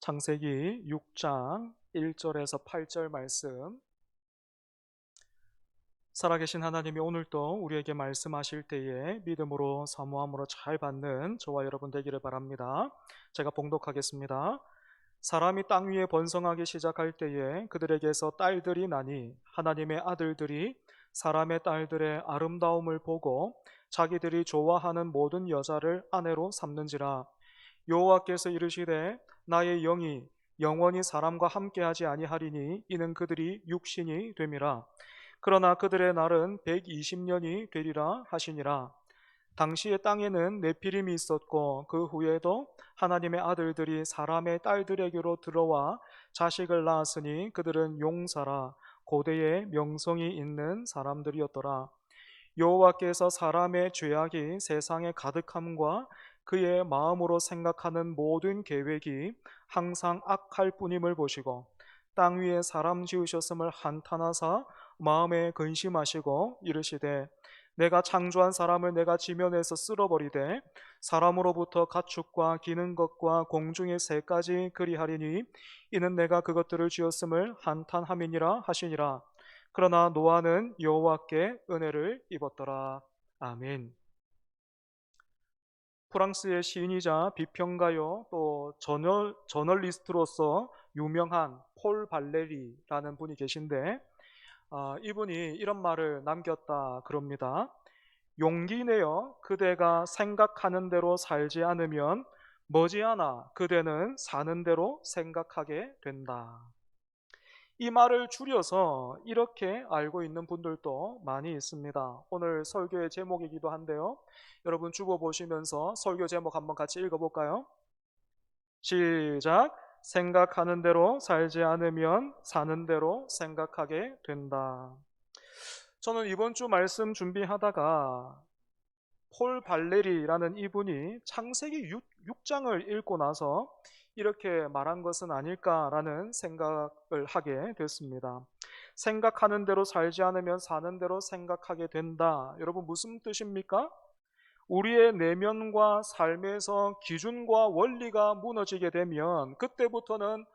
창세기 6장 1절에서 8절 말씀, 살아계신 하나님이 오늘도 우리에게 말씀하실 때에 믿음으로 사모함으로 잘 받는 저와 여러분 되기를 바랍니다. 제가 봉독하겠습니다. 사람이 땅 위에 번성하기 시작할 때에 그들에게서 딸들이 나니 하나님의 아들들이 사람의 딸들의 아름다움을 보고 자기들이 좋아하는 모든 여자를 아내로 삼는지라. 여호와께서 이르시되 나의 영이 영원히 사람과 함께하지 아니하리니 이는 그들이 육신이 됨이라. 그러나 그들의 날은 120년이 되리라 하시니라. 당시에 땅에는 네피림이 있었고 그 후에도 하나님의 아들들이 사람의 딸들에게로 들어와 자식을 낳았으니 그들은 용사라 고대의 명성이 있는 사람들이었더라. 여호와께서 사람의 죄악이 세상에 가득함과 그의 마음으로 생각하는 모든 계획이 항상 악할 뿐임을 보시고 땅 위에 사람 지으셨음을 한탄하사 마음에 근심하시고 이르시되 내가 창조한 사람을 내가 지면에서 쓸어버리되 사람으로부터 가축과 기는 것과 공중의 새까지 그리하리니 이는 내가 그것들을 지었음을 한탄함이니라 하시니라. 그러나 노아는 여호와께 은혜를 입었더라. 아멘. 프랑스의 시인이자 비평가요 또 저널리스트로서 유명한 폴 발레리라는 분이 계신데 이분이 이런 말을 남겼다 그럽니다. 용기 내어 그대가 생각하는 대로 살지 않으면 머지않아 그대는 사는 대로 생각하게 된다. 이 말을 줄여서 이렇게 알고 있는 분들도 많이 있습니다. 오늘 설교의 제목이기도 한데요. 여러분 주보 보시면서 설교 제목 한번 같이 읽어볼까요? 시작. 생각하는 대로 살지 않으면 사는 대로 생각하게 된다. 저는 이번 주 말씀 준비하다가 폴 발레리라는 이분이 창세기 6장을 읽고 나서 이렇게 말한 것은 아닐까라는 생각을 하게 됐습니다. 생각하는 대로 살지 않으면 사는 대로 생각하게 된다. 여러분 무슨 뜻입니까? 우리의 내면과 삶에서 기준과 원리가 무너지게 되면 그때부터는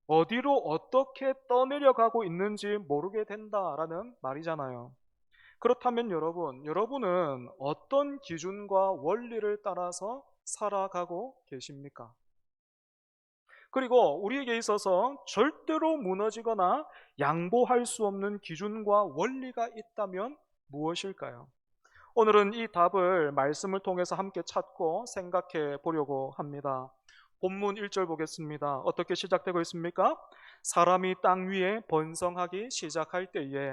어디로 어떻게 떠내려가고 있는지 모르게 된다라는 말이잖아요. 그렇다면 여러분은 어떤 기준과 원리를 따라서 살아가고 계십니까? 그리고 우리에게 있어서 절대로 무너지거나 양보할 수 없는 기준과 원리가 있다면 무엇일까요? 오늘은 이 답을 말씀을 통해서 함께 찾고 생각해 보려고 합니다. 본문 1절 보겠습니다. 어떻게 시작되고 있습니까? 사람이 땅 위에 번성하기 시작할 때에.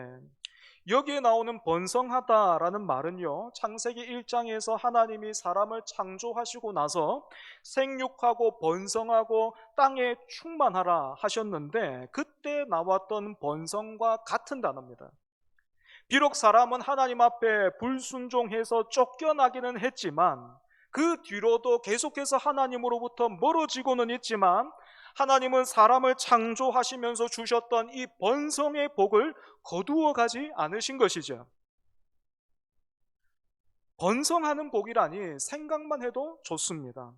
여기에 나오는 번성하다라는 말은요, 창세기 1장에서 하나님이 사람을 창조하시고 나서 생육하고 번성하고 땅에 충만하라 하셨는데 그때 나왔던 번성과 같은 단어입니다. 비록 사람은 하나님 앞에 불순종해서 쫓겨나기는 했지만 그 뒤로도 계속해서 하나님으로부터 멀어지고는 있지만 하나님은 사람을 창조하시면서 주셨던 이 번성의 복을 거두어 가지 않으신 것이죠. 번성하는 복이라니 생각만 해도 좋습니다.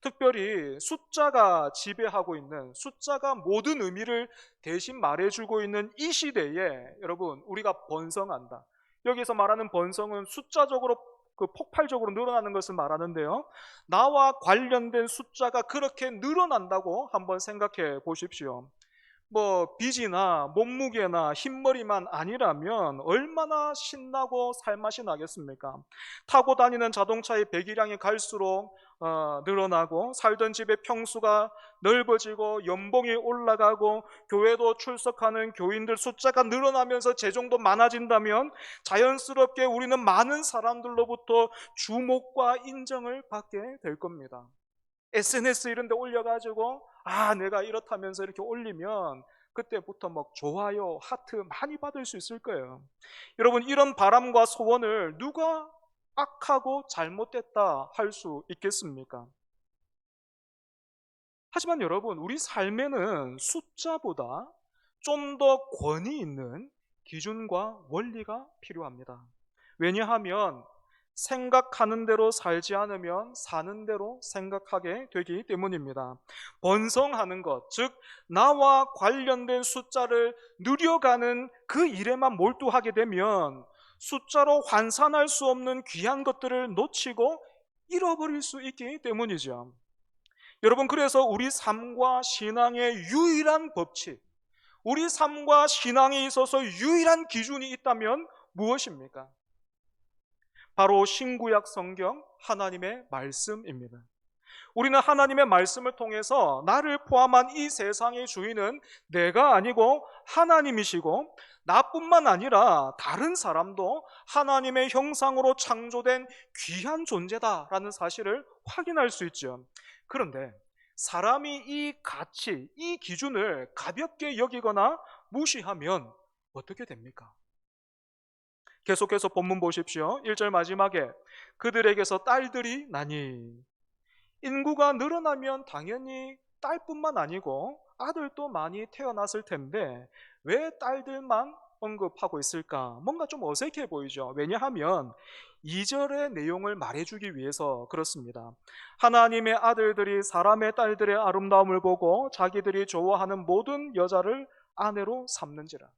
특별히 숫자가 지배하고 있는, 숫자가 모든 의미를 대신 말해주고 있는 이 시대에 여러분 우리가 번성한다. 여기서 말하는 번성은 숫자적으로 폭발적으로 늘어나는 것을 말하는데요. 나와 관련된 숫자가 그렇게 늘어난다고 한번 생각해 보십시오. 빚이나 몸무게나 흰머리만 아니라면 얼마나 신나고 살맛이 나겠습니까? 타고 다니는 자동차의 배기량이 갈수록 늘어나고 살던 집의 평수가 넓어지고 연봉이 올라가고 교회도 출석하는 교인들 숫자가 늘어나면서 재정도 많아진다면 자연스럽게 우리는 많은 사람들로부터 주목과 인정을 받게 될 겁니다. SNS 이런 데 올려가지고 내가 이렇다면서 이렇게 올리면 그때부터 좋아요, 하트 많이 받을 수 있을 거예요. 여러분 이런 바람과 소원을 누가 악하고 잘못됐다 할 수 있겠습니까? 하지만 여러분 우리 삶에는 숫자보다 좀 더 권위 있는 기준과 원리가 필요합니다. 왜냐하면 생각하는 대로 살지 않으면 사는 대로 생각하게 되기 때문입니다. 번성하는 것, 즉 나와 관련된 숫자를 누려가는 그 일에만 몰두하게 되면 숫자로 환산할 수 없는 귀한 것들을 놓치고 잃어버릴 수 있기 때문이죠. 여러분, 그래서 우리 삶과 신앙의 유일한 법칙, 우리 삶과 신앙에 있어서 유일한 기준이 있다면 무엇입니까? 바로 신구약 성경 하나님의 말씀입니다. 우리는 하나님의 말씀을 통해서 나를 포함한 이 세상의 주인은 내가 아니고 하나님이시고, 나뿐만 아니라 다른 사람도 하나님의 형상으로 창조된 귀한 존재다라는 사실을 확인할 수 있죠. 그런데 사람이 이 가치, 이 기준을 가볍게 여기거나 무시하면 어떻게 됩니까? 계속해서 본문 보십시오. 1절 마지막에 그들에게서 딸들이 나니, 인구가 늘어나면 당연히 딸뿐만 아니고 아들도 많이 태어났을 텐데 왜 딸들만 언급하고 있을까? 뭔가 좀 어색해 보이죠. 왜냐하면 2절의 내용을 말해주기 위해서 그렇습니다. 하나님의 아들들이 사람의 딸들의 아름다움을 보고 자기들이 좋아하는 모든 여자를 아내로 삼는지라.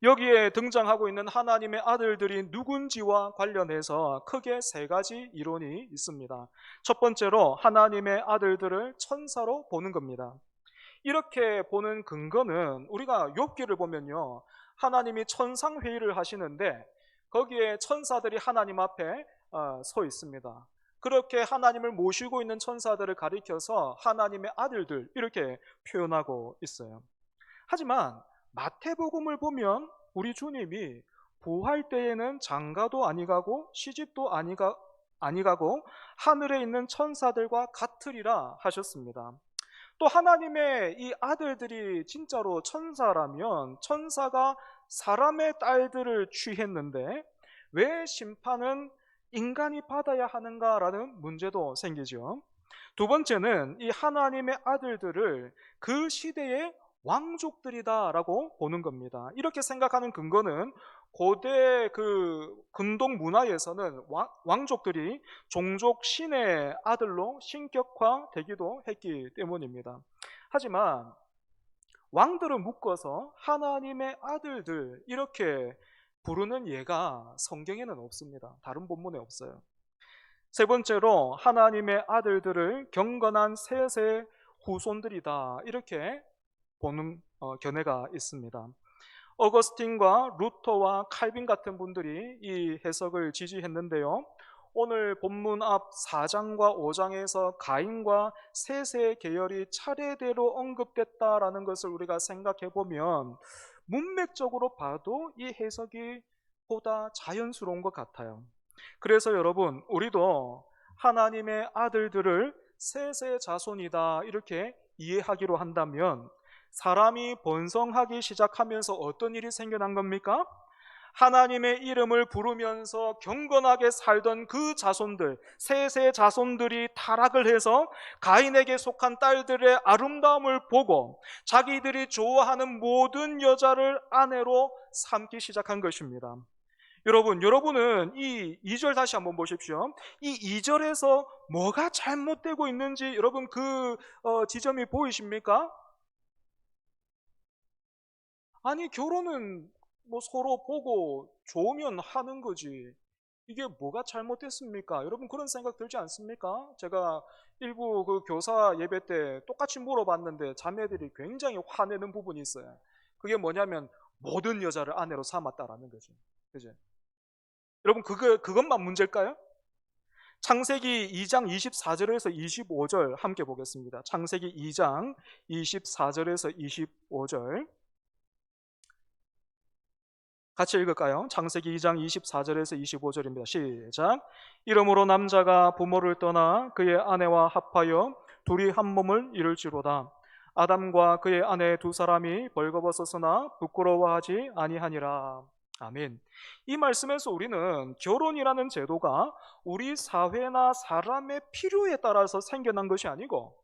여기에 등장하고 있는 하나님의 아들들이 누군지와 관련해서 크게 세 가지 이론이 있습니다. 첫 번째로 하나님의 아들들을 천사로 보는 겁니다. 이렇게 보는 근거는 우리가 욥기를 보면요, 하나님이 천상회의를 하시는데 거기에 천사들이 하나님 앞에 서 있습니다. 그렇게 하나님을 모시고 있는 천사들을 가리켜서 하나님의 아들들 이렇게 표현하고 있어요. 하지만 마태복음을 보면 우리 주님이 부활 때에는 장가도 아니가고 시집도 아니가고 하늘에 있는 천사들과 같으리라 하셨습니다. 또 하나님의 이 아들들이 진짜로 천사라면 천사가 사람의 딸들을 취했는데 왜 심판은 인간이 받아야 하는가라는 문제도 생기죠. 두 번째는 이 하나님의 아들들을 그 시대의 왕족들이다라고 보는 겁니다. 이렇게 생각하는 근거는 고대 그 근동 문화에서는 왕족들이 종족 신의 아들로 신격화되기도 했기 때문입니다. 하지만 왕들을 묶어서 하나님의 아들들 이렇게 부르는 예가 성경에는 없습니다. 다른 본문에 없어요. 세 번째로 하나님의 아들들을 경건한 셋의 후손들이다 이렇게 보는 견해가 있습니다. 어거스틴과 루터와 칼빈 같은 분들이 이 해석을 지지했는데요. 오늘 본문 앞 4장과 5장에서 가인과 셋의 계열이 차례대로 언급됐다라는 것을 우리가 생각해 보면 문맥적으로 봐도 이 해석이 보다 자연스러운 것 같아요. 그래서 여러분, 우리도 하나님의 아들들을 셋의 자손이다 이렇게 이해하기로 한다면 사람이 번성하기 시작하면서 어떤 일이 생겨난 겁니까? 하나님의 이름을 부르면서 경건하게 살던 그 자손들, 셋의 자손들이 타락을 해서 가인에게 속한 딸들의 아름다움을 보고 자기들이 좋아하는 모든 여자를 아내로 삼기 시작한 것입니다. 여러분은 이 2절 다시 한번 보십시오. 이 2절에서 뭐가 잘못되고 있는지 여러분 그 지점이 보이십니까? 아니, 결혼은 뭐 서로 보고 좋으면 하는 거지. 이게 뭐가 잘못됐습니까? 여러분 그런 생각 들지 않습니까? 제가 일부 그 교사 예배 때 똑같이 물어봤는데 자매들이 굉장히 화내는 부분이 있어요. 그게 뭐냐면 모든 여자를 아내로 삼았다라는 거죠. 그죠? 여러분 그것만 문제일까요? 창세기 2장 24절에서 25절 함께 보겠습니다. 창세기 2장 24절에서 25절 같이 읽을까요? 창세기 2장 24절에서 25절입니다. 시작. 이러므로 남자가 부모를 떠나 그의 아내와 합하여 둘이 한 몸을 이룰지로다. 아담과 그의 아내 두 사람이 벌거벗었으나 부끄러워하지 아니하니라. 아멘. 이 말씀에서 우리는 결혼이라는 제도가 우리 사회나 사람의 필요에 따라서 생겨난 것이 아니고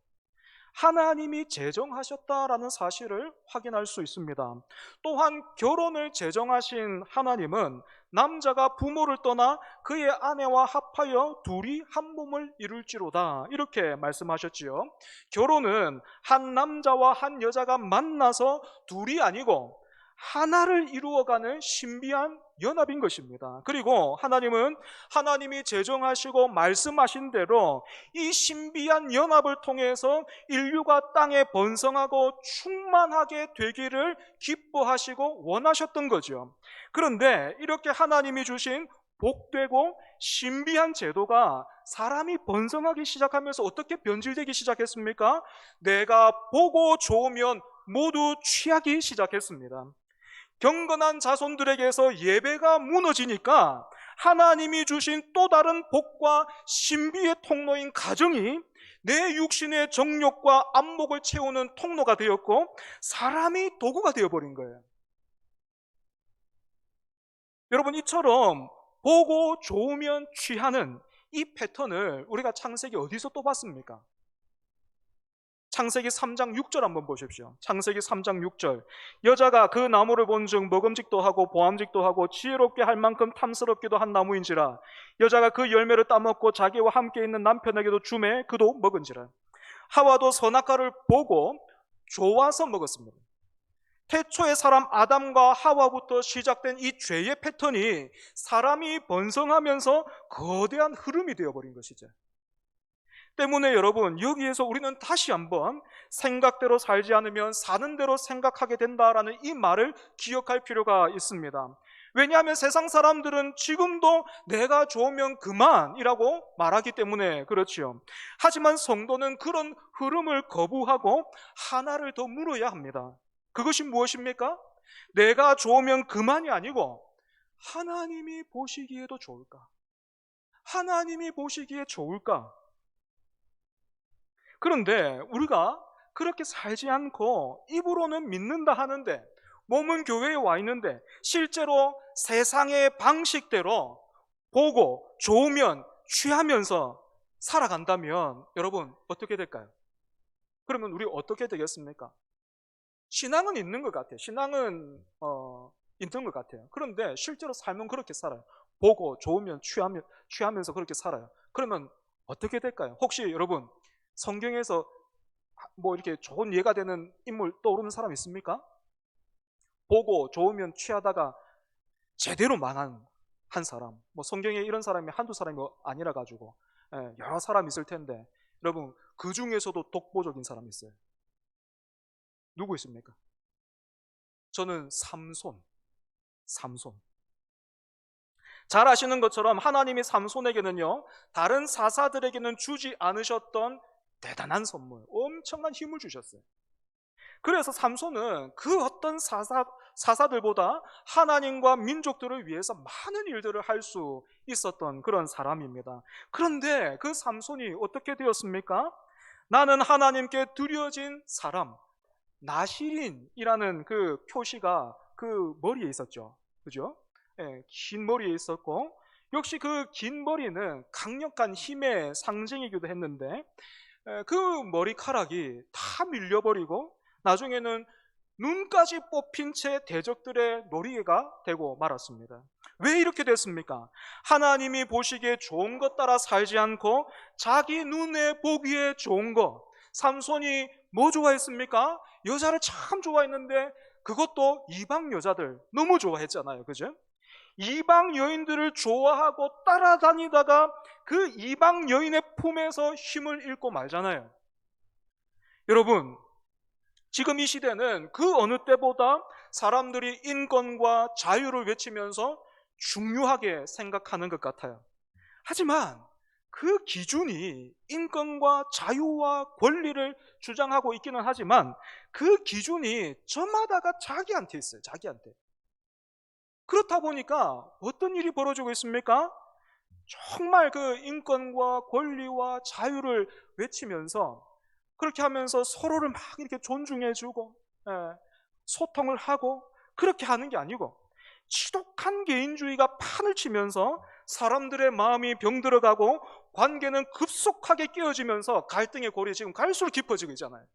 하나님이 제정하셨다라는 사실을 확인할 수 있습니다. 또한 결혼을 제정하신 하나님은 남자가 부모를 떠나 그의 아내와 합하여 둘이 한 몸을 이룰지로다, 이렇게 말씀하셨지요. 결혼은 한 남자와 한 여자가 만나서 둘이 아니고 하나를 이루어가는 신비한 연합인 것입니다. 그리고 하나님은 하나님이 제정하시고 말씀하신 대로 이 신비한 연합을 통해서 인류가 땅에 번성하고 충만하게 되기를 기뻐하시고 원하셨던 거죠. 그런데 이렇게 하나님이 주신 복되고 신비한 제도가 사람이 번성하기 시작하면서 어떻게 변질되기 시작했습니까? 내가 보고 좋으면 모두 취하기 시작했습니다. 경건한 자손들에게서 예배가 무너지니까 하나님이 주신 또 다른 복과 신비의 통로인 가정이 내 육신의 정욕과 안목을 채우는 통로가 되었고 사람이 도구가 되어버린 거예요. 여러분, 이처럼 보고 좋으면 취하는 이 패턴을 우리가 창세기 어디서 또 봤습니까? 창세기 3장 6절 한번 보십시오. 창세기 3장 6절. 여자가 그 나무를 본즉 먹음직도 하고 보암직도 하고 지혜롭게 할 만큼 탐스럽기도 한 나무인지라. 여자가 그 열매를 따먹고 자기와 함께 있는 남편에게도 주매 그도 먹은지라. 하와도 선악과를 보고 좋아서 먹었습니다. 태초의 사람 아담과 하와부터 시작된 이 죄의 패턴이 사람이 번성하면서 거대한 흐름이 되어버린 것이죠. 때문에 여러분, 여기에서 우리는 다시 한번 생각대로 살지 않으면 사는 대로 생각하게 된다라는 이 말을 기억할 필요가 있습니다. 왜냐하면 세상 사람들은 지금도 내가 좋으면 그만이라고 말하기 때문에 그렇지요. 하지만 성도는 그런 흐름을 거부하고 하나를 더 물어야 합니다. 그것이 무엇입니까? 내가 좋으면 그만이 아니고 하나님이 보시기에도 좋을까? 하나님이 보시기에 좋을까? 그런데 우리가 그렇게 살지 않고 입으로는 믿는다 하는데 몸은 교회에 와 있는데 실제로 세상의 방식대로 보고 좋으면 취하면서 살아간다면 여러분 어떻게 될까요? 그러면 우리 어떻게 되겠습니까? 신앙은 있는 것 같아요. 신앙은 있는 것 같아요. 그런데 실제로 삶은 그렇게 살아요. 보고 좋으면 취하면서 그렇게 살아요. 그러면 어떻게 될까요? 혹시 여러분 성경에서 뭐 이렇게 좋은 예가 되는 인물 떠오르는 사람 있습니까? 보고 좋으면 취하다가 제대로 망한 한 사람, 뭐 성경에 이런 사람이 한두 사람이 아니라 가지고 여러 사람 있을 텐데 여러분 그 중에서도 독보적인 사람이 있어요. 누구 있습니까? 저는 삼손. 잘 아시는 것처럼 하나님이 삼손에게는요 다른 사사들에게는 주지 않으셨던 대단한 선물, 엄청난 힘을 주셨어요. 그래서 삼손은 그 어떤 사사들보다 하나님과 민족들을 위해서 많은 일들을 할 수 있었던 그런 사람입니다. 그런데 그 삼손이 어떻게 되었습니까? 나는 하나님께 드려진 사람, 나시린이라는 그 표시가 그 머리에 있었죠. 그죠? 긴 머리에 있었고 역시 그 긴 머리는 강력한 힘의 상징이기도 했는데 그 머리카락이 다 밀려버리고 나중에는 눈까지 뽑힌 채 대적들의 놀이개가 되고 말았습니다. 왜 이렇게 됐습니까? 하나님이 보시기에 좋은 것 따라 살지 않고 자기 눈에 보기에 좋은 것. 삼손이 뭐 좋아했습니까? 여자를 참 좋아했는데 그것도 이방 여자들 너무 좋아했잖아요. 그죠? 이방 여인들을 좋아하고 따라다니다가 그 이방 여인의 품에서 힘을 잃고 말잖아요. 여러분, 지금 이 시대는 그 어느 때보다 사람들이 인권과 자유를 외치면서 중요하게 생각하는 것 같아요. 하지만 그 기준이 인권과 자유와 권리를 주장하고 있기는 하지만 그 기준이 저마다가 자기한테 있어요. 자기한테. 그렇다 보니까 어떤 일이 벌어지고 있습니까? 정말 그 인권과 권리와 자유를 외치면서 그렇게 하면서 서로를 막 이렇게 존중해주고 소통을 하고 그렇게 하는 게 아니고 지독한 개인주의가 판을 치면서 사람들의 마음이 병들어가고 관계는 급속하게 깨어지면서 갈등의 골이 지금 갈수록 깊어지고 있잖아요.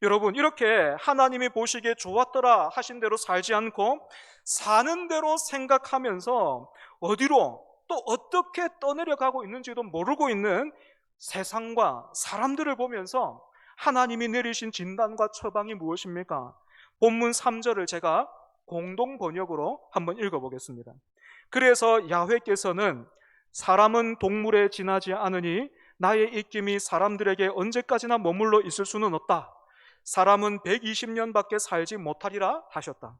여러분, 이렇게 하나님이 보시기에 좋았더라 하신 대로 살지 않고 사는 대로 생각하면서 어디로 또 어떻게 떠내려가고 있는지도 모르고 있는 세상과 사람들을 보면서 하나님이 내리신 진단과 처방이 무엇입니까? 본문 3절을 제가 공동 번역으로 한번 읽어보겠습니다. 그래서 야훼께서는 사람은 동물에 지나지 않으니 나의 입김이 사람들에게 언제까지나 머물러 있을 수는 없다. 사람은 120년밖에 살지 못하리라 하셨다.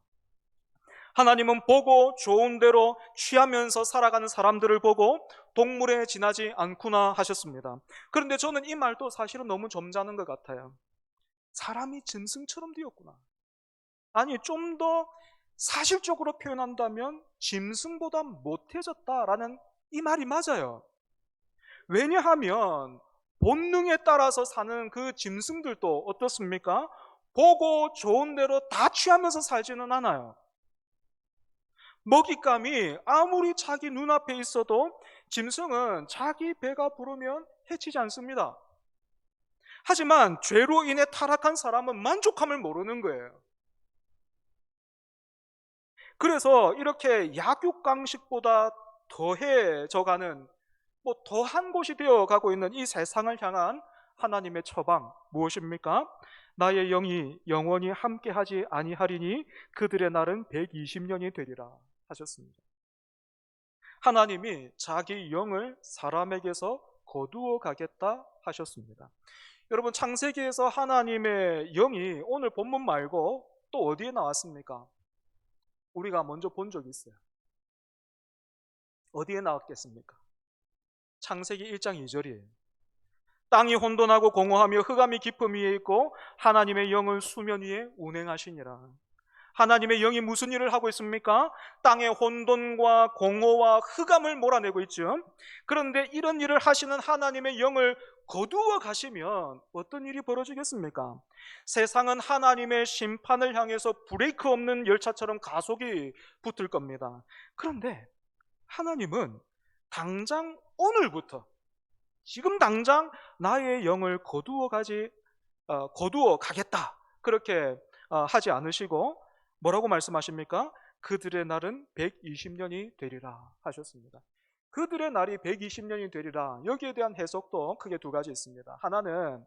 하나님은 보고 좋은 대로 취하면서 살아가는 사람들을 보고 동물에 지나지 않구나 하셨습니다. 그런데 저는 이 말도 사실은 너무 점잖은 것 같아요. 사람이 짐승처럼 되었구나. 아니, 좀 더 사실적으로 표현한다면 짐승보다 못해졌다라는 이 말이 맞아요. 왜냐하면 본능에 따라서 사는 그 짐승들도 어떻습니까? 보고 좋은 대로 다 취하면서 살지는 않아요. 먹잇감이 아무리 자기 눈앞에 있어도 짐승은 자기 배가 부르면 해치지 않습니다. 하지만 죄로 인해 타락한 사람은 만족함을 모르는 거예요. 그래서 이렇게 약육강식보다 더해져가는 더한 곳이 되어가고 있는 이 세상을 향한 하나님의 처방 무엇입니까? 나의 영이 영원히 함께하지 아니하리니 그들의 날은 120년이 되리라 하셨습니다. 하나님이 자기 영을 사람에게서 거두어 가겠다 하셨습니다. 여러분, 창세기에서 하나님의 영이 오늘 본문 말고 또 어디에 나왔습니까? 우리가 먼저 본 적이 있어요. 어디에 나왔겠습니까? 창세기 1장 2절이에요. 땅이 혼돈하고 공허하며 흑암이 깊음 위에 있고 하나님의 영은 수면 위에 운행하시니라. 하나님의 영이 무슨 일을 하고 있습니까? 땅의 혼돈과 공허와 흑암을 몰아내고 있죠. 그런데 이런 일을 하시는 하나님의 영을 거두어 가시면 어떤 일이 벌어지겠습니까? 세상은 하나님의 심판을 향해서 브레이크 없는 열차처럼 가속이 붙을 겁니다. 그런데 하나님은 당장 오늘부터, 지금 당장 나의 영을 거두어 가겠다 그렇게 하지 않으시고 뭐라고 말씀하십니까? 그들의 날은 120년이 되리라 하셨습니다. 그들의 날이 120년이 되리라, 여기에 대한 해석도 크게 두 가지 있습니다. 하나는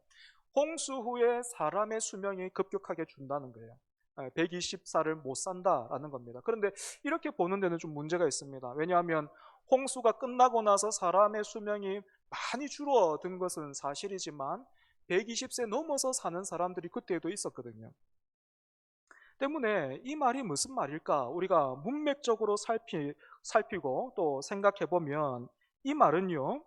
홍수 후에 사람의 수명이 급격하게 준다는 거예요. 120살을 못 산다라는 겁니다. 그런데 이렇게 보는 데는 좀 문제가 있습니다. 왜냐하면 홍수가 끝나고 나서 사람의 수명이 많이 줄어든 것은 사실이지만 120세 넘어서 사는 사람들이 그때도 있었거든요. 때문에 이 말이 무슨 말일까? 우리가 문맥적으로 살피고 또 생각해 보면 이 말은요,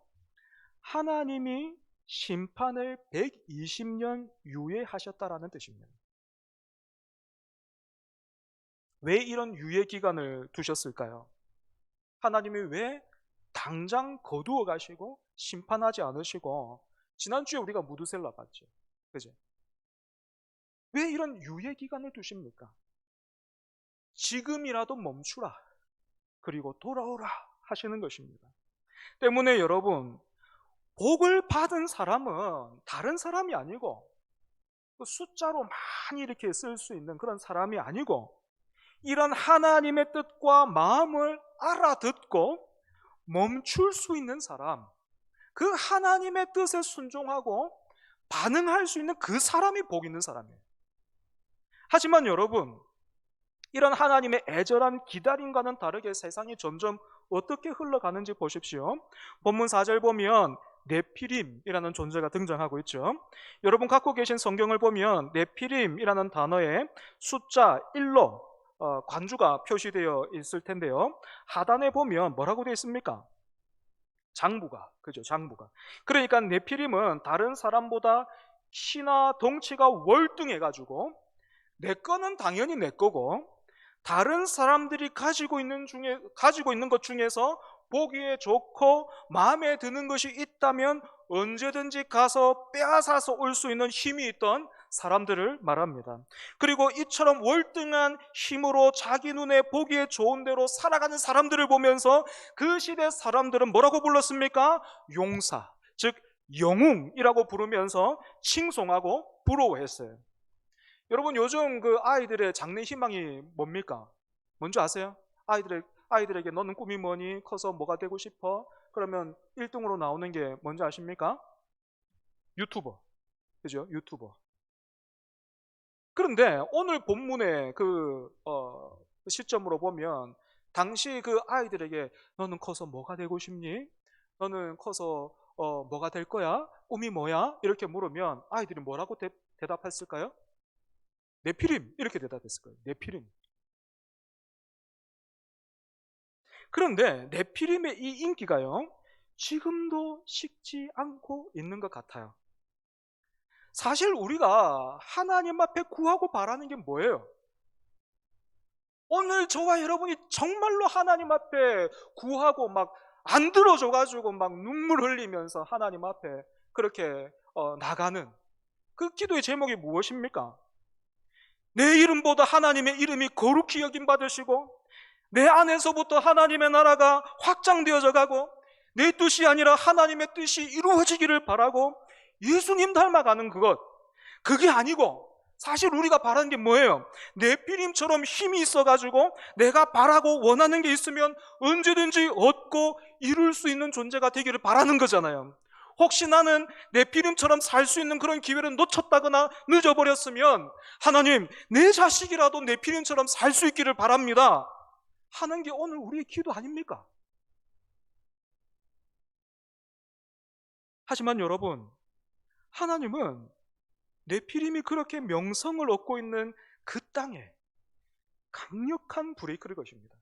하나님이 심판을 120년 유예하셨다라는 뜻입니다. 왜 이런 유예 기간을 두셨을까요? 하나님이 왜 당장 거두어 가시고 심판하지 않으시고, 지난주에 우리가 무드셀라 봤죠. 그죠? 왜 이런 유예 기간을 두십니까? 지금이라도 멈추라, 그리고 돌아오라 하시는 것입니다. 때문에 여러분, 복을 받은 사람은 다른 사람이 아니고 숫자로 많이 이렇게 쓸 수 있는 그런 사람이 아니고, 이런 하나님의 뜻과 마음을 알아듣고 멈출 수 있는 사람, 그 하나님의 뜻에 순종하고 반응할 수 있는 그 사람이 복 있는 사람이에요. 하지만 여러분, 이런 하나님의 애절한 기다림과는 다르게 세상이 점점 어떻게 흘러가는지 보십시오. 본문 4절 보면 네피림이라는 존재가 등장하고 있죠. 여러분 갖고 계신 성경을 보면 네피림이라는 단어에 숫자 1로 관주가 표시되어 있을 텐데요. 하단에 보면 뭐라고 되어 있습니까? 장부가, 그죠? 장부가. 그러니까 네피림은 다른 사람보다 키나 덩치가 월등해가지고 내 거는 당연히 내 거고, 다른 사람들이 가지고 있는 것 중에서 보기에 좋고 마음에 드는 것이 있다면 언제든지 가서 빼앗아서 올 수 있는 힘이 있던 사람들을 말합니다. 그리고 이처럼 월등한 힘으로 자기 눈에 보기에 좋은 대로 살아가는 사람들을 보면서 그 시대 사람들은 뭐라고 불렀습니까? 용사, 즉 영웅이라고 부르면서 칭송하고 부러워했어요. 여러분, 요즘 그 아이들의 장래 희망이 뭡니까? 뭔지 아세요? 아이들에게 너는 꿈이 뭐니? 커서 뭐가 되고 싶어? 그러면 1등으로 나오는 게 뭔지 아십니까? 유튜버. 그죠? 유튜버. 그런데 오늘 본문의 그 시점으로 보면 당시 그 아이들에게 너는 커서 뭐가 되고 싶니? 너는 커서 뭐가 될 거야? 꿈이 뭐야? 이렇게 물으면 아이들이 뭐라고 대답했을까요? 네피림 이렇게 대답했을 거예요. 네피림. 그런데 네피림의 이 인기가요, 지금도 식지 않고 있는 것 같아요. 사실 우리가 하나님 앞에 구하고 바라는 게 뭐예요? 오늘 저와 여러분이 정말로 하나님 앞에 구하고 막 안 들어줘가지고 막 눈물 흘리면서 하나님 앞에 그렇게 나가는 그 기도의 제목이 무엇입니까? 내 이름보다 하나님의 이름이 거룩히 여김 받으시고 내 안에서부터 하나님의 나라가 확장되어져 가고 내 뜻이 아니라 하나님의 뜻이 이루어지기를 바라고 예수님 닮아가는 그것, 그게 아니고 사실 우리가 바라는 게 뭐예요? 네피림처럼 힘이 있어가지고 내가 바라고 원하는 게 있으면 언제든지 얻고 이룰 수 있는 존재가 되기를 바라는 거잖아요. 혹시 나는 네피림처럼 살 수 있는 그런 기회를 놓쳤다거나 늦어버렸으면 하나님, 내 자식이라도 네피림처럼 살 수 있기를 바랍니다 하는 게 오늘 우리의 기도 아닙니까? 하지만 여러분, 하나님은 네피림이 그렇게 명성을 얻고 있는 그 땅에 강력한 브레이크를 거십니다.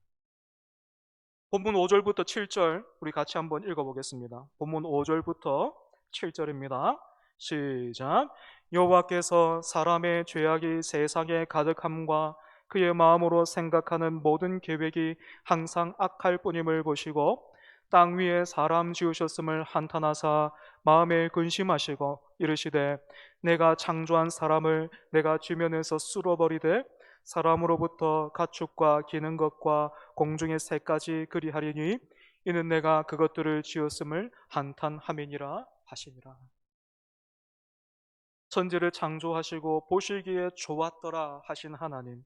본문 5절부터 7절 우리 같이 한번 읽어보겠습니다. 본문 5절부터 7절입니다. 시작. 여호와께서 사람의 죄악이 세상에 가득함과 그의 마음으로 생각하는 모든 계획이 항상 악할 뿐임을 보시고 땅 위에 사람 지으셨음을 한탄하사 마음에 근심하시고 이르시되 내가 창조한 사람을 내가 지면에서 쓸어버리되 사람으로부터 가축과 기는 것과 공중의 새까지 그리하리니 이는 내가 그것들을 지었음을 한탄함이니라 하시니라. 천지를 창조하시고 보시기에 좋았더라 하신 하나님,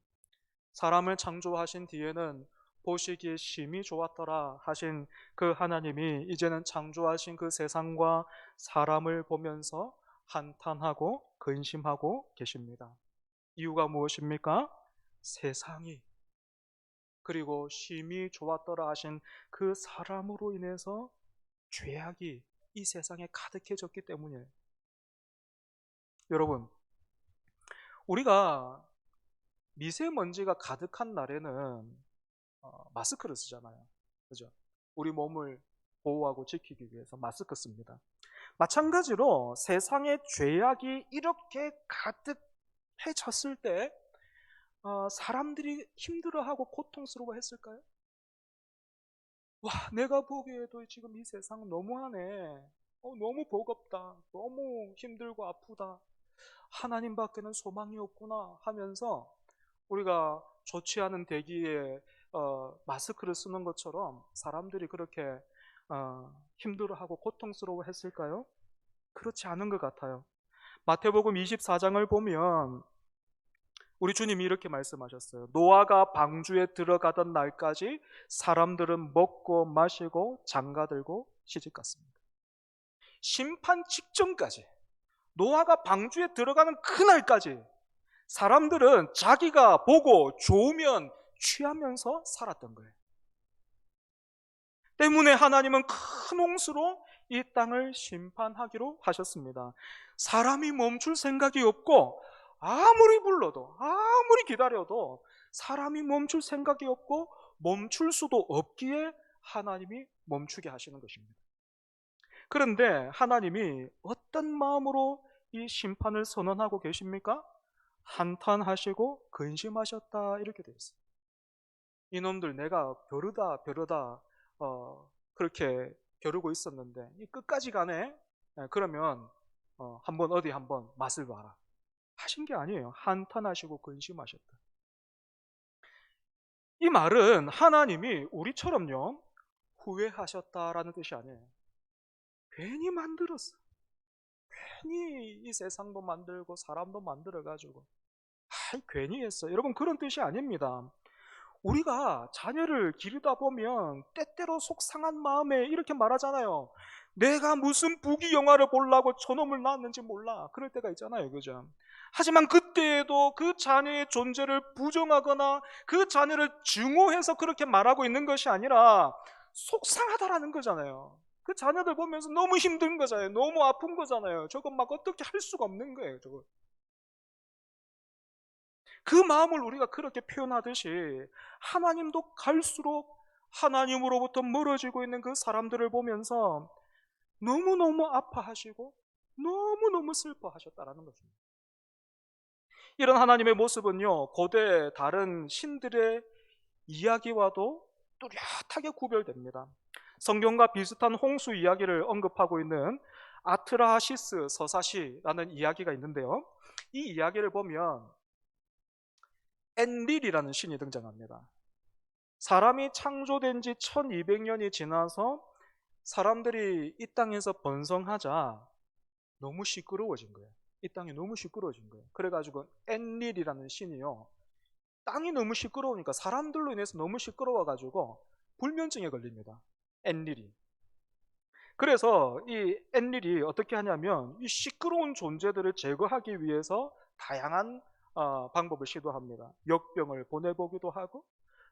사람을 창조하신 뒤에는 보시기에 심히 좋았더라 하신 그 하나님이 이제는 창조하신 그 세상과 사람을 보면서 한탄하고 근심하고 계십니다. 이유가 무엇입니까? 세상이 그리고 심히 좋았더라 하신 그 사람으로 인해서 죄악이 이 세상에 가득해졌기 때문이에요. 여러분, 우리가 미세먼지가 가득한 날에는 마스크를 쓰잖아요. 그죠? 우리 몸을 보호하고 지키기 위해서 마스크 씁니다. 마찬가지로 세상에 죄악이 이렇게 가득해졌을 때 사람들이 힘들어하고 고통스러워했을까요? 와, 내가 보기에도 지금 이 세상 너무하네. 너무 버겁다. 너무 힘들고 아프다. 하나님밖에는 소망이 없구나 하면서 우리가 좋지 않은 대기에 마스크를 쓰는 것처럼 사람들이 그렇게 힘들어하고 고통스러워했을까요? 그렇지 않은 것 같아요. 마태복음 24장을 보면 우리 주님이 이렇게 말씀하셨어요. 노아가 방주에 들어가던 날까지 사람들은 먹고 마시고 장가들고 시집갔습니다. 심판 직전까지, 노아가 방주에 들어가는 그날까지 사람들은 자기가 보고 좋으면 취하면서 살았던 거예요. 때문에 하나님은 큰 홍수로 이 땅을 심판하기로 하셨습니다. 사람이 멈출 생각이 없고 아무리 불러도 아무리 기다려도 사람이 멈출 생각이 없고 멈출 수도 없기에 하나님이 멈추게 하시는 것입니다. 그런데 하나님이 어떤 마음으로 이 심판을 선언하고 계십니까? 한탄하시고 근심하셨다 이렇게 되어 있어요. 이놈들 내가 벼르다 그렇게 벼르고 있었는데 이 끝까지 가네. 그러면 한번 어디 한번 맛을 봐라. 하신 게 아니에요. 한탄하시고 근심하셨다. 이 말은 하나님이 우리처럼요 후회하셨다라는 뜻이 아니에요. 괜히 만들었어. 괜히 이 세상도 만들고 사람도 만들어가지고 괜히 했어. 여러분, 그런 뜻이 아닙니다. 우리가 자녀를 기르다 보면 때때로 속상한 마음에 이렇게 말하잖아요. 내가 무슨 부귀 영화를 보려고 저놈을 낳았는지 몰라. 그럴 때가 있잖아요. 그죠? 하지만 그때에도 그 자녀의 존재를 부정하거나 그 자녀를 증오해서 그렇게 말하고 있는 것이 아니라 속상하다라는 거잖아요. 그 자녀들 보면서 너무 힘든 거잖아요. 너무 아픈 거잖아요. 저거 막 어떻게 할 수가 없는 거예요. 저거. 그 마음을 우리가 그렇게 표현하듯이 하나님도 갈수록 하나님으로부터 멀어지고 있는 그 사람들을 보면서 너무너무 아파하시고 너무너무 슬퍼하셨다라는 것입니다. 이런 하나님의 모습은요, 고대 다른 신들의 이야기와도 뚜렷하게 구별됩니다. 성경과 비슷한 홍수 이야기를 언급하고 있는 아트라하시스 서사시라는 이야기가 있는데요. 이 이야기를 보면 엔릴이라는 신이 등장합니다. 사람이 창조된 지 1200년이 지나서 사람들이 이 땅에서 번성하자 너무 시끄러워진 거예요. 이 땅이 너무 시끄러워진 거예요. 그래가지고 엔릴이라는 신이요, 땅이 너무 시끄러우니까 사람들로 인해서 너무 시끄러워가지고 불면증에 걸립니다. 엔릴이. 그래서 이 엔릴이 어떻게 하냐면 이 시끄러운 존재들을 제거하기 위해서 다양한 방법을 시도합니다. 역병을 보내보기도 하고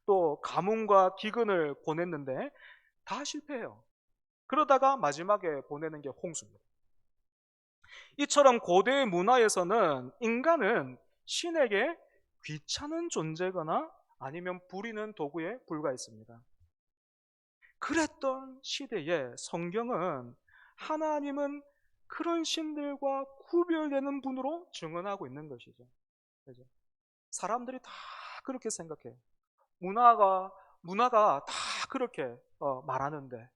또 가뭄과 기근을 보냈는데 다 실패해요. 그러다가 마지막에 보내는 게 홍수입니다. 이처럼 고대의 문화에서는 인간은 신에게 귀찮은 존재거나 아니면 부리는 도구에 불과했습니다. 그랬던 시대에 성경은 하나님은 그런 신들과 구별되는 분으로 증언하고 있는 것이죠. 그죠? 사람들이 다 그렇게 생각해요. 문화가 다 그렇게 말하는데,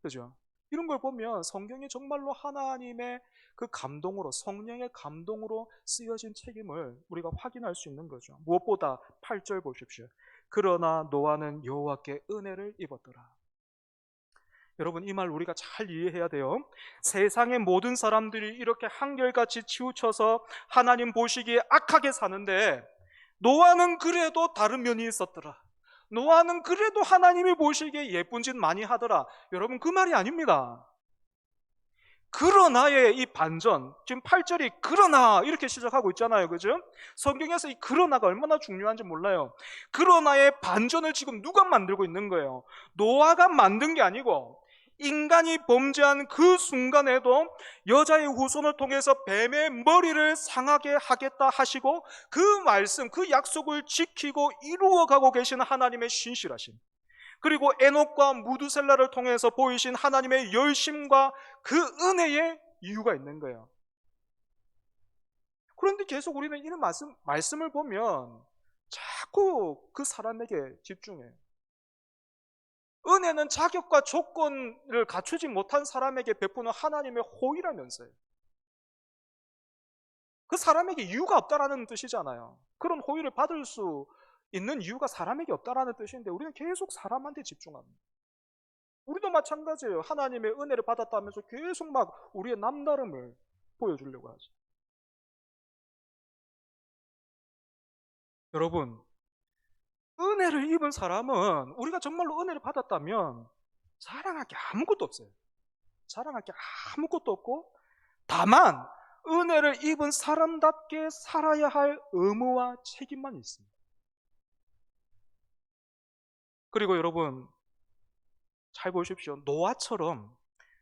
그죠? 이런 걸 보면 성경이 정말로 하나님의 그 감동으로, 성령의 감동으로 쓰여진 책임을 우리가 확인할 수 있는 거죠. 무엇보다 8절 보십시오. 그러나 노아는 여호와께 은혜를 입었더라. 여러분, 이 말 우리가 잘 이해해야 돼요. 세상의 모든 사람들이 이렇게 한결같이 치우쳐서 하나님 보시기에 악하게 사는데 노아는 그래도 다른 면이 있었더라. 노아는 그래도 하나님이 보시기에 예쁜 짓 많이 하더라. 여러분, 그 말이 아닙니다. 그러나의 이 반전, 지금 8절이 그러나 이렇게 시작하고 있잖아요. 그죠? 성경에서 이 그러나가 얼마나 중요한지 몰라요. 그러나의 반전을 지금 누가 만들고 있는 거예요? 노아가 만든 게 아니고 인간이 범죄한 그 순간에도 여자의 후손을 통해서 뱀의 머리를 상하게 하겠다 하시고 그 말씀, 그 약속을 지키고 이루어가고 계시는 하나님의 신실하심, 그리고 에녹과 무두셀라를 통해서 보이신 하나님의 열심과 그 은혜의 이유가 있는 거예요. 그런데 계속 우리는 이런 말씀을 보면 자꾸 그 사람에게 집중해요. 은혜는 자격과 조건을 갖추지 못한 사람에게 베푸는 하나님의 호의라면서요. 그 사람에게 이유가 없다라는 뜻이잖아요. 그런 호의를 받을 수 있는 이유가 사람에게 없다라는 뜻인데 우리는 계속 사람한테 집중합니다. 우리도 마찬가지예요. 하나님의 은혜를 받았다면서 계속 막 우리의 남다름을 보여주려고 하죠. 여러분, 은혜를 입은 사람은, 우리가 정말로 은혜를 받았다면 자랑할 게 아무것도 없어요. 자랑할 게 아무것도 없고, 다만 은혜를 입은 사람답게 살아야 할 의무와 책임만 있습니다. 그리고 여러분, 잘 보십시오. 노아처럼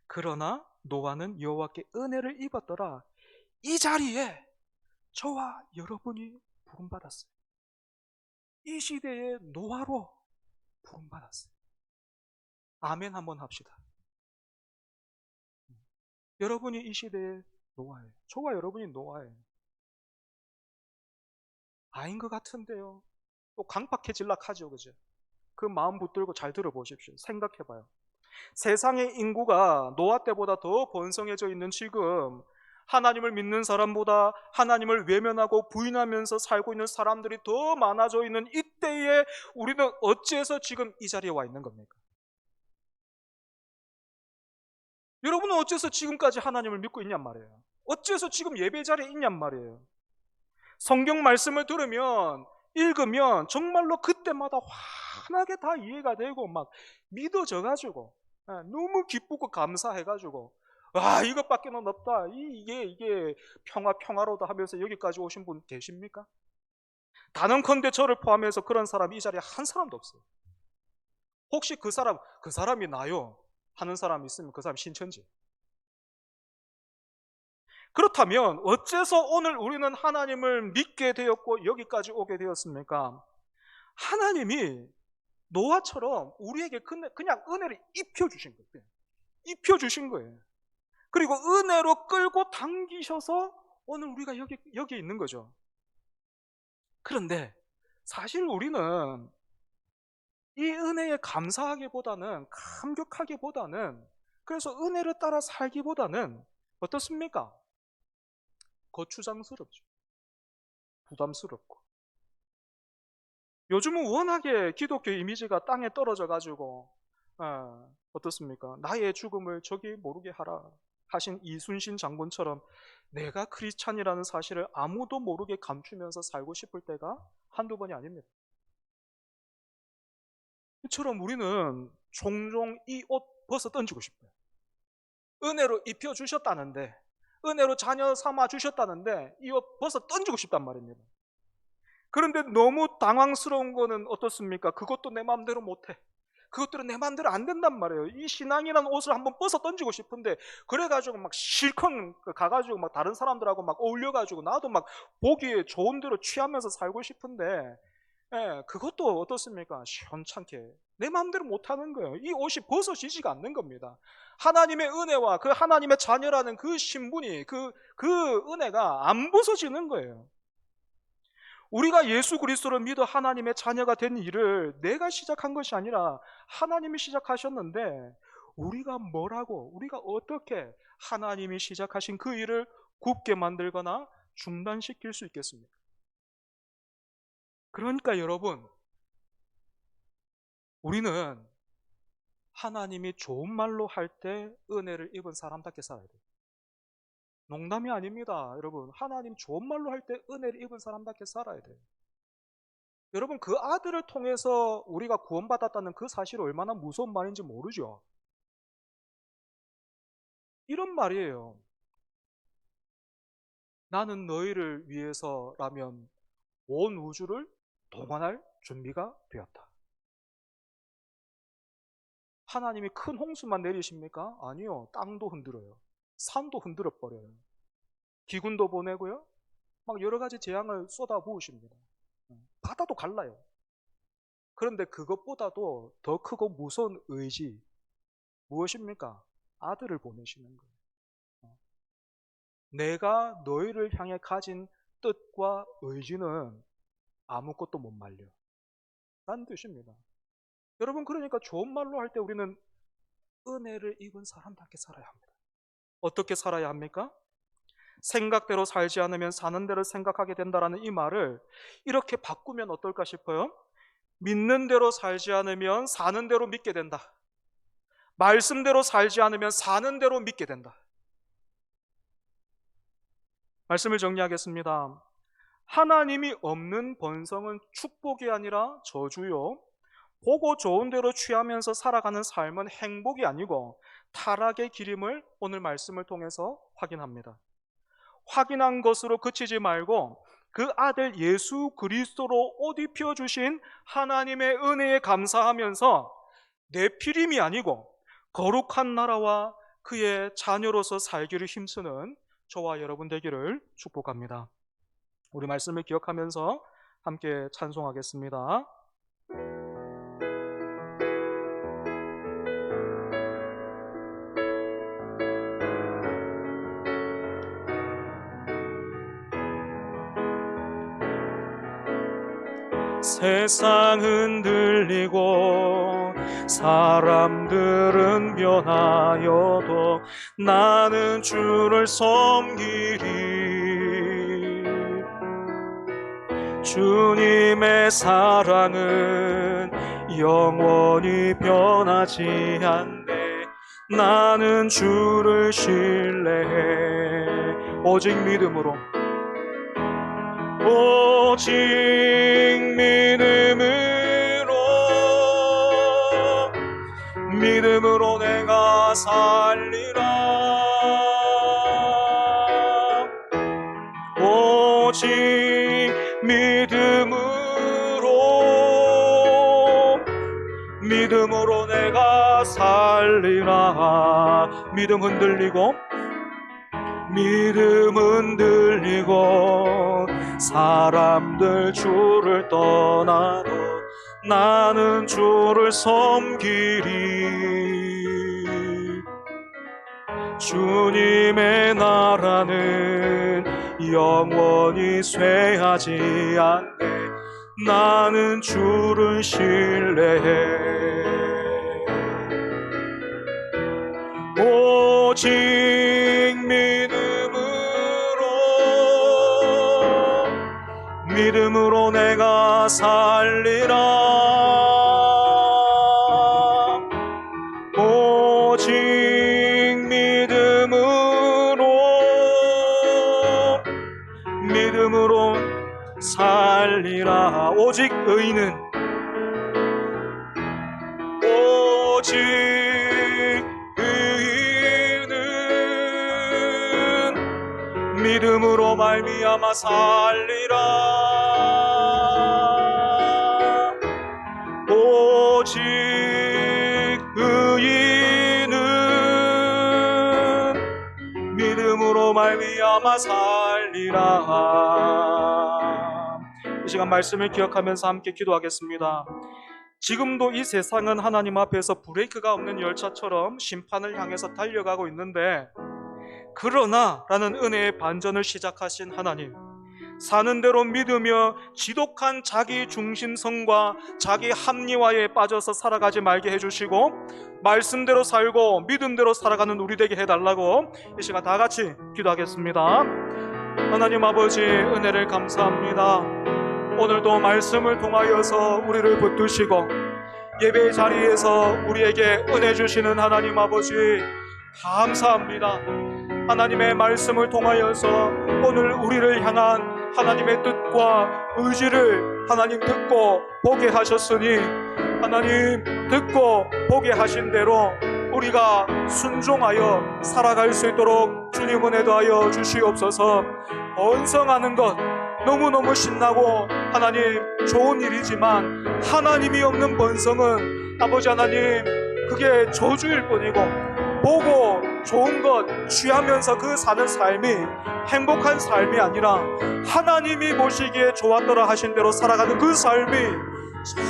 그러나 노아는 여호와께 은혜를 입었더라. 이 자리에 저와 여러분이 부름받았어요. 이 시대의 노아로 부름받았어요. 아멘 한번 합시다. 여러분이 이 시대의 노아예요. 저와 여러분이 노아예요. 아닌 것 같은데요. 또 강팍해질라 하죠. 그죠? 그 마음 붙들고 잘 들어보십시오. 생각해봐요. 세상의 인구가 노아 때보다 더 번성해져 있는 지금 하나님을 믿는 사람보다 하나님을 외면하고 부인하면서 살고 있는 사람들이 더 많아져 있는 이때에 우리는 어찌해서 지금 이 자리에 와 있는 겁니까? 여러분은 어째서 지금까지 하나님을 믿고 있냔 말이에요. 어째서 지금 예배 자리에 있냔 말이에요. 성경 말씀을 들으면, 읽으면 정말로 그때마다 환하게 다 이해가 되고 막 믿어져 가지고 너무 기쁘고 감사해 가지고 와, 이것밖에는 없다. 이게 평화로다 하면서 여기까지 오신 분 계십니까? 단언컨대 저를 포함해서 그런 사람이 이 자리에 한 사람도 없어요. 혹시 그 사람이 나요 하는 사람이 있으면 그 사람 신천지. 그렇다면 어째서 오늘 우리는 하나님을 믿게 되었고 여기까지 오게 되었습니까? 하나님이 노아처럼 우리에게 그냥 은혜를 입혀주신 거예요. 입혀주신 거예요. 그리고 은혜로 끌고 당기셔서 오늘 우리가 여기 있는 거죠. 그런데 사실 우리는 이 은혜에 감사하기보다는, 감격하기보다는, 그래서 은혜를 따라 살기보다는 어떻습니까? 거추장스럽죠. 부담스럽고. 요즘은 워낙에 기독교 이미지가 땅에 떨어져 가지고 어떻습니까? 나의 죽음을 저기 모르게 하라 하신 이순신 장군처럼 내가 크리스찬이라는 사실을 아무도 모르게 감추면서 살고 싶을 때가 한두 번이 아닙니다. 이처럼 우리는 종종 이 옷 벗어 던지고 싶어요. 은혜로 입혀주셨다는데, 은혜로 자녀 삼아 주셨다는데 이 옷 벗어 던지고 싶단 말입니다. 그런데 너무 당황스러운 거는 어떻습니까? 그것도 내 마음대로 못해. 그것들은 내 마음대로 안 된단 말이에요. 이 신앙이라는 옷을 한번 벗어 던지고 싶은데 그래가지고 막 실컷 가가지고 막 다른 사람들하고 막 어울려가지고 나도 막 보기에 좋은 대로 취하면서 살고 싶은데 그것도 어떻습니까? 시원찮게 내 마음대로 못하는 거예요. 이 옷이 벗어지지가 않는 겁니다. 하나님의 은혜와 그 하나님의 자녀라는 그 신분이 그 은혜가 안 벗어지는 거예요. 우리가 예수 그리스도를 믿어 하나님의 자녀가 된 일을 내가 시작한 것이 아니라 하나님이 시작하셨는데 우리가 어떻게 하나님이 시작하신 그 일을 굽게 만들거나 중단시킬 수 있겠습니까? 그러니까 여러분, 우리는 하나님이 좋은 말로 할 때 은혜를 입은 사람답게 살아야 돼요. 농담이 아닙니다. 여러분, 하나님 좋은 말로 할 때 은혜를 입은 사람답게 살아야 돼요. 여러분, 그 아들을 통해서 우리가 구원받았다는 그 사실이 얼마나 무서운 말인지 모르죠. 이런 말이에요. 나는 너희를 위해서라면 온 우주를 동원할 준비가 되었다. 하나님이 큰 홍수만 내리십니까? 아니요. 땅도 흔들어요. 산도 흔들어 버려요. 기근도 보내고요. 막 여러 가지 재앙을 쏟아 부으십니다. 바다도 갈라요. 그런데 그것보다도 더 크고 무서운 의지 무엇입니까? 아들을 보내시는 거예요. 내가 너희를 향해 가진 뜻과 의지는 아무것도 못 말려 라는 뜻입니다. 여러분, 그러니까 좋은 말로 할 때 우리는 은혜를 입은 사람답게 살아야 합니다. 어떻게 살아야 합니까? 생각대로 살지 않으면 사는 대로 생각하게 된다라는 이 말을 이렇게 바꾸면 어떨까 싶어요. 믿는 대로 살지 않으면 사는 대로 믿게 된다. 말씀대로 살지 않으면 사는 대로 믿게 된다. 말씀을 정리하겠습니다. 하나님이 없는 번성은 축복이 아니라 저주요. 보고 좋은 대로 취하면서 살아가는 삶은 행복이 아니고 타락의 길임을 오늘 말씀을 통해서 확인합니다. 확인한 것으로 그치지 말고 그 아들 예수 그리스도로 옷 입혀주신 하나님의 은혜에 감사하면서 내 피림이 아니고 거룩한 나라와 그의 자녀로서 살기를 힘쓰는 저와 여러분 되기를 축복합니다. 우리 말씀을 기억하면서 함께 찬송하겠습니다. 세상 흔들리고 사람들은 변하여도 나는 주를 섬기리. 주님의 사랑은 영원히 변하지 않네. 나는 주를 신뢰해. 오직 믿음으로, 오직 믿음으로 내가 살리라. 오직 믿음으로 내가 살리라. 믿음 흔들리고 사람들 주를 떠나도 나는 주를 섬기리. 주님의 나라는 영원히 쇠하지 않네. 나는 주를 신뢰해. 오직 믿음으로 내가 살리라. 오직 믿음으로 살리라. 오직 의인은 믿음으로 말미암아 살리라. 오직 의인은 믿음으로 말미암아 살리라. 이 시간 말씀을 기억하면서 함께 기도하겠습니다. 지금도 이 세상은 하나님 앞에서 브레이크가 없는 열차처럼 심판을 향해서 달려가고 있는데, 그러나 라는 은혜의 반전을 시작하신 하나님, 사는 대로 믿으며 지독한 자기 중심성과 자기 합리화에 빠져서 살아가지 말게 해주시고, 말씀대로 살고 믿음대로 살아가는 우리 되게 해달라고 이 시간 다 같이 기도하겠습니다. 하나님 아버지, 은혜를 감사합니다. 오늘도 말씀을 통하여서 우리를 붙드시고 예배의 자리에서 우리에게 은혜 주시는 하나님 아버지, 감사합니다. 하나님의 말씀을 통하여서 오늘 우리를 향한 하나님의 뜻과 의지를 하나님 듣고 보게 하셨으니, 하나님 듣고 보게 하신 대로 우리가 순종하여 살아갈 수 있도록 주님 은혜 더하여 주시옵소서. 번성하는 것 너무너무 신나고 하나님 좋은 일이지만, 하나님이 없는 번성은 아버지 하나님 그게 저주일 뿐이고, 보고 좋은 것 취하면서 그 사는 삶이 행복한 삶이 아니라 하나님이 보시기에 좋았더라 하신 대로 살아가는 그 삶이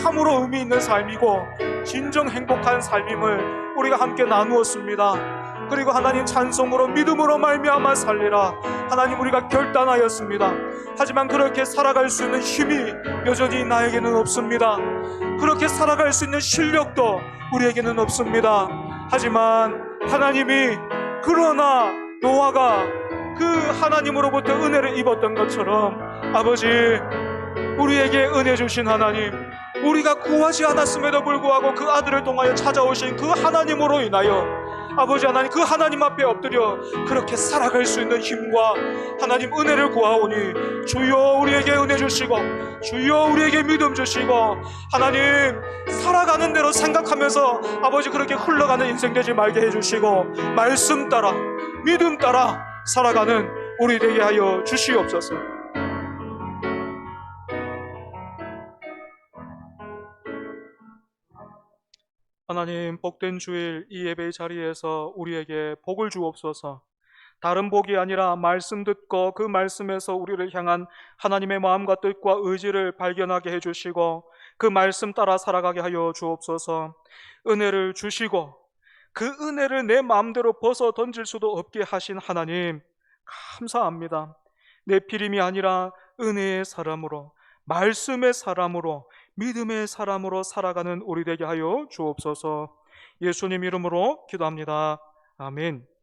참으로 의미 있는 삶이고 진정 행복한 삶임을 우리가 함께 나누었습니다. 그리고 하나님 찬송으로 믿음으로 말미암아 살리라 하나님 우리가 결단하였습니다. 하지만 그렇게 살아갈 수 있는 힘이 여전히 나에게는 없습니다. 그렇게 살아갈 수 있는 실력도 우리에게는 없습니다. 하지만 하나님이, 그러나 노아가 그 하나님으로부터 은혜를 입었던 것처럼 아버지, 우리에게 은혜 주신 하나님, 우리가 구하지 않았음에도 불구하고 그 아들을 통하여 찾아오신 그 하나님으로 인하여 아버지 하나님, 그 하나님 앞에 엎드려 그렇게 살아갈 수 있는 힘과 하나님 은혜를 구하오니, 주여 우리에게 은혜 주시고 주여 우리에게 믿음 주시고, 하나님 살아가는 대로 생각하면서 아버지 그렇게 흘러가는 인생 되지 말게 해주시고, 말씀 따라 믿음 따라 살아가는 우리 되게 하여 주시옵소서. 하나님, 복된 주일 이 예배의 자리에서 우리에게 복을 주옵소서. 다른 복이 아니라 말씀 듣고 그 말씀에서 우리를 향한 하나님의 마음과 뜻과 의지를 발견하게 해주시고 그 말씀 따라 살아가게 하여 주옵소서. 은혜를 주시고 그 은혜를 내 마음대로 벗어 던질 수도 없게 하신 하나님, 감사합니다. 내 피림이 아니라 은혜의 사람으로 말씀의 사람으로, 믿음의 사람으로 살아가는 우리 되게 하여 주옵소서. 예수님 이름으로 기도합니다. 아멘.